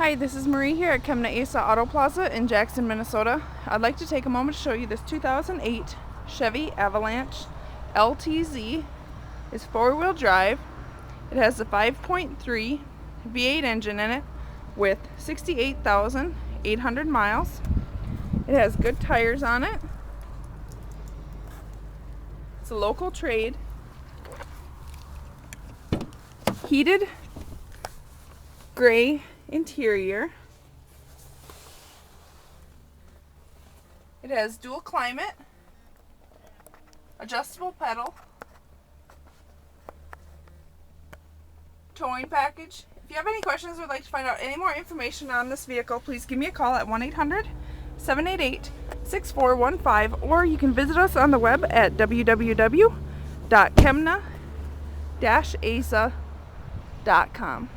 Hi, this is Marie here at Kemna-Asa Auto Plaza in Jackson, Minnesota. I'd like to take a moment to show you this 2008 Chevy Avalanche LTZ. It's four-wheel drive. It has a 5.3 V8 engine in it with 68,800 miles. It has good tires on it. It's a local trade. Heated gray interior. It has dual climate, adjustable pedal, towing package. If you have any questions or would like to find out any more information on this vehicle, please give me a call at 1-800-788-6415, or you can visit us on the web at www.kemna-asa.com.